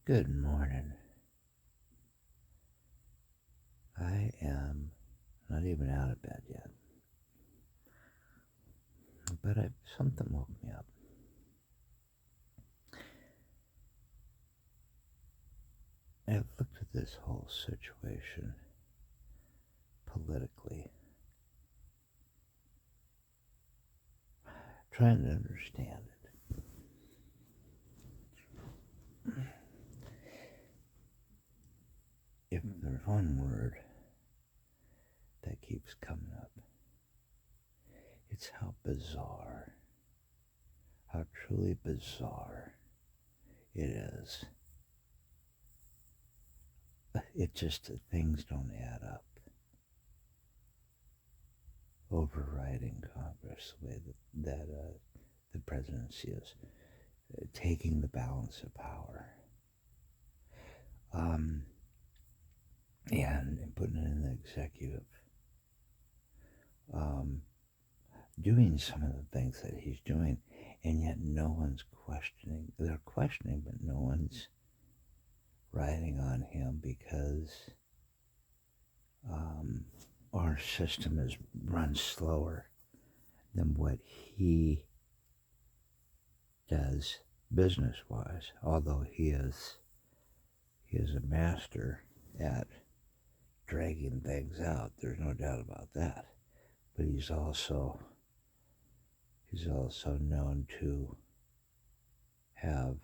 Good morning. I am not even out of bed yet, but something woke me up. I've looked at this whole situation politically, trying to understand it. If there's one word that keeps coming up, it's how bizarre, how truly bizarre it is. It just, things don't add up. Overriding Congress, the way that the presidency is taking the balance of power, and putting it in the executive, doing some of the things that he's doing, and yet no one's questioning. They're questioning, but no one's riding on him because our system is run slower than what he does business-wise. Although he is a master at dragging things out. There's no doubt about that. But he's also known to have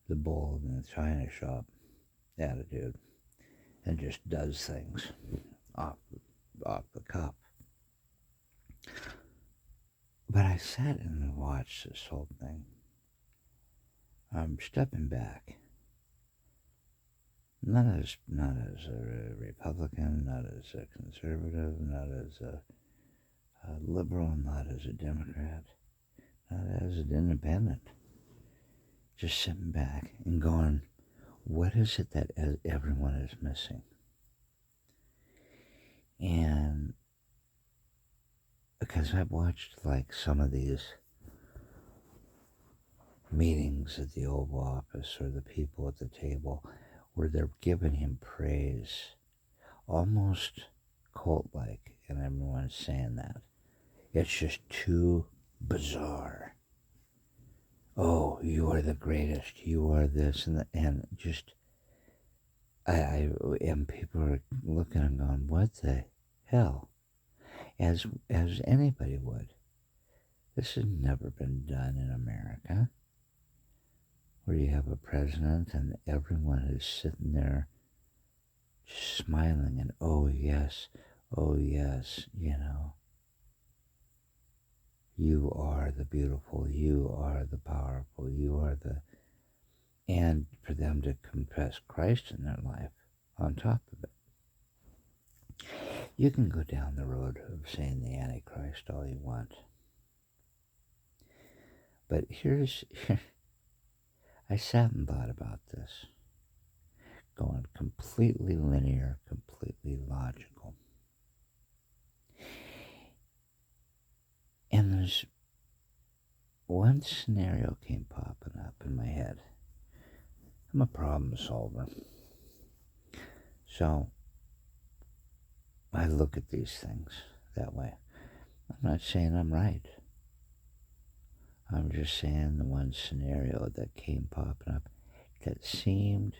the bull in the china shop attitude and just does things off the cuff. But I sat and watched this whole thing. I'm stepping back. Not as a Republican, not as a conservative, not as a liberal, not as a Democrat, not as an independent. Just sitting back and going, what is it that everyone is missing? And because I've watched like some of these meetings at the Oval Office or the people at the table where they're giving him praise, almost cult-like, and everyone's saying that. It's just too bizarre. Oh, you are the greatest. You are this and just and people are looking and going, what the hell? As anybody would. This has never been done in America, where you have a president and everyone is sitting there just smiling and oh yes, you know. You are the beautiful, you are the powerful, you are and for them to confess Christ in their life on top of it. You can go down the road of saying the Antichrist all you want. But I sat and thought about this, going completely linear, completely logical. And there's one scenario came popping up in my head. I'm a problem solver. So I look at these things that way. I'm not saying I'm right. I'm just saying the one scenario that came popping up that seemed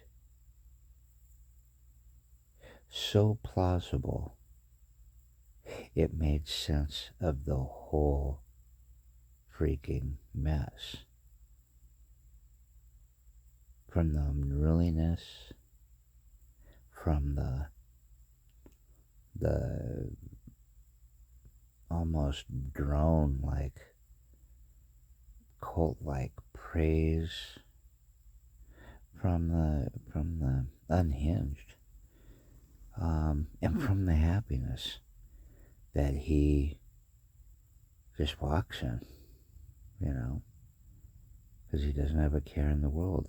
so plausible, it made sense of the whole freaking mess. From the unruliness, from the almost drone-like, cult-like praise, from the unhinged, and from the happiness that he just walks in, because he doesn't have a care in the world,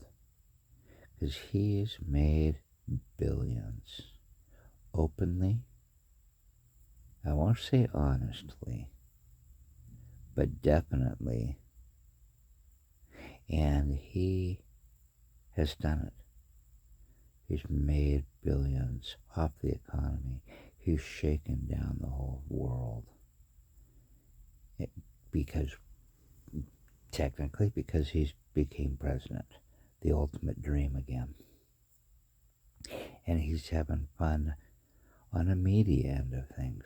because he's made billions openly. I won't say honestly, but definitely, And he has done it. He's made billions off the economy. He's shaken down the whole world. Because, technically, because he's became president. The ultimate dream again. And he's having fun on the media end of things,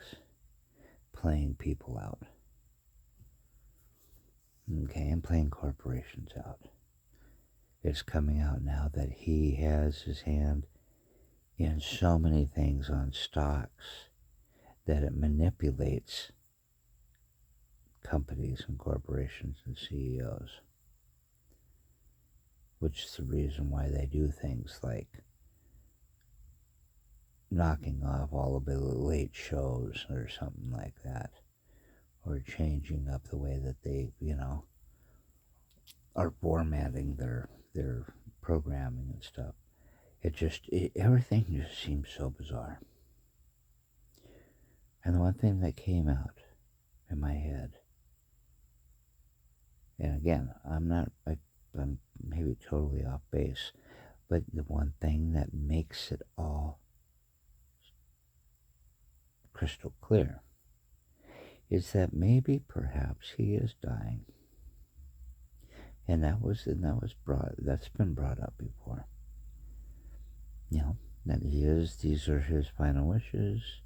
playing people out. Okay, and playing corporations out. It's coming out now that he has his hand in so many things on stocks that it manipulates companies and corporations and CEOs, which is the reason why they do things like knocking off all of the late shows or something like that, or changing up the way that they, are formatting their programming and stuff. Everything just seems so bizarre. And the one thing that came out in my head, and again, I'm maybe totally off base, but the one thing that makes it all crystal clear is that maybe perhaps he is dying. And that's been brought up before. That these are his final wishes,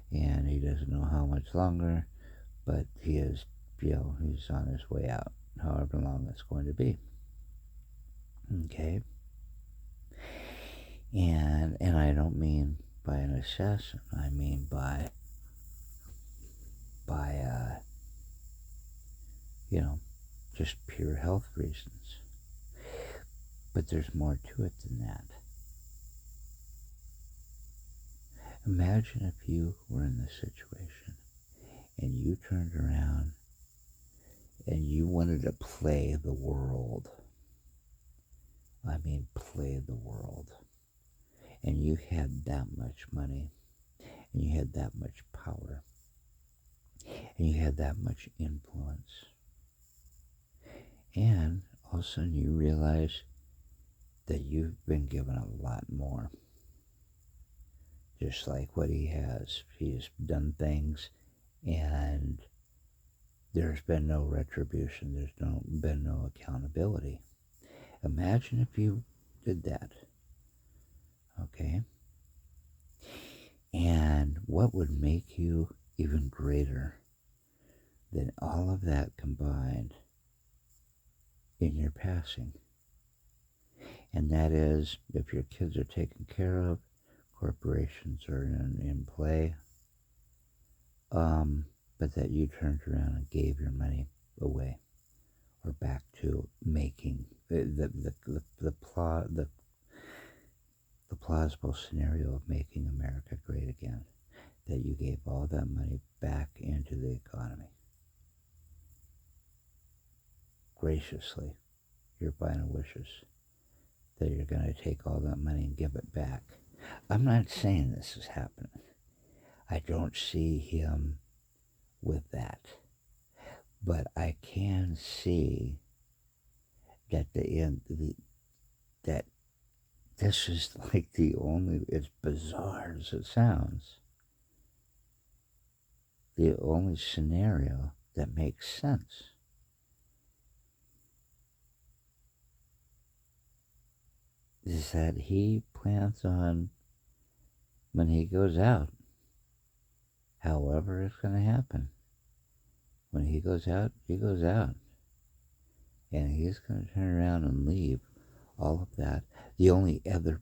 and he doesn't know how much longer, but he is, he's on his way out, however long that's going to be. Okay? And I don't mean by an assassin, I mean by just pure health reasons. But there's more to it than that. Imagine if you were in this situation and you turned around and you wanted to play the world. I mean, play the world. And you had that much money, and you had that much power, and you had that much influence. And all of a sudden you realize that you've been given a lot more. Just like what he has. He's done things and there's been no retribution. There's been no accountability. Imagine if you did that. Okay? And what would make you even greater than all of that combined in your passing? And that is, if your kids are taken care of, corporations are in play, but that you turned around and gave your money away or back to making the plausible scenario of making America great again, that you gave all that money back into the economy. Graciously, your final wishes, that you're going to take all that money and give it back. I'm not saying this is happening. I don't see him with that. But I can see that that this is like it's bizarre as it sounds, the only scenario that makes sense. Is that he plans on, when he goes out, however it's going to happen, when he goes out, he goes out. And he's going to turn around and leave all of that. The only other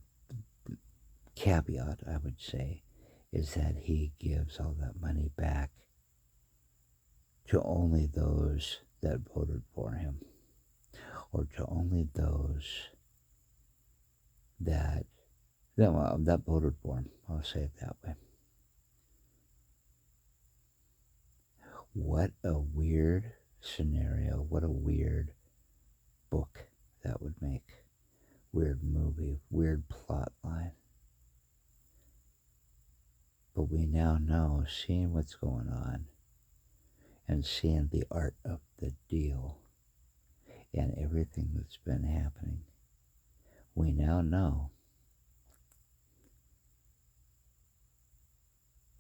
caveat, I would say, is that he gives all that money back to only those that voted for him, or to only those that voted for him. I'll say it that way. What a weird scenario. What a weird book that would make. Weird movie, weird plot line. But we now know, seeing what's going on and seeing the art of the deal, and everything that's been happening, we now know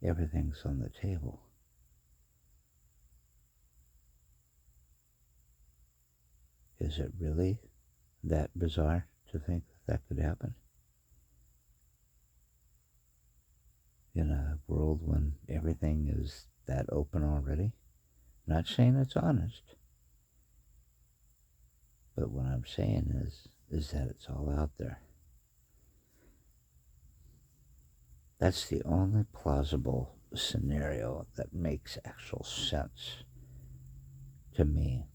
everything's on the table. Is it really that bizarre to think that that could happen? In a world when everything is that open already? Not saying it's honest, but what I'm saying is that it's all out there. That's the only plausible scenario that makes actual sense to me.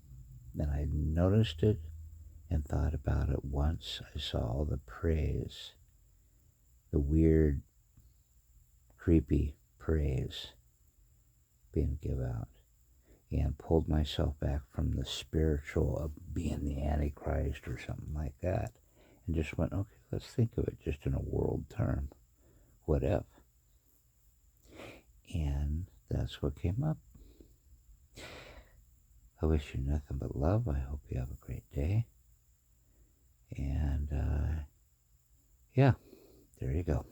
And I noticed it and thought about it once I saw all the praise, the weird, creepy praise being given out, and pulled myself back from the spiritual of being the Antichrist or something like that, and just went, okay, let's think of it just in a world term. What if? And that's what came up. I wish you nothing but love. I hope you have a great day. And yeah, there you go.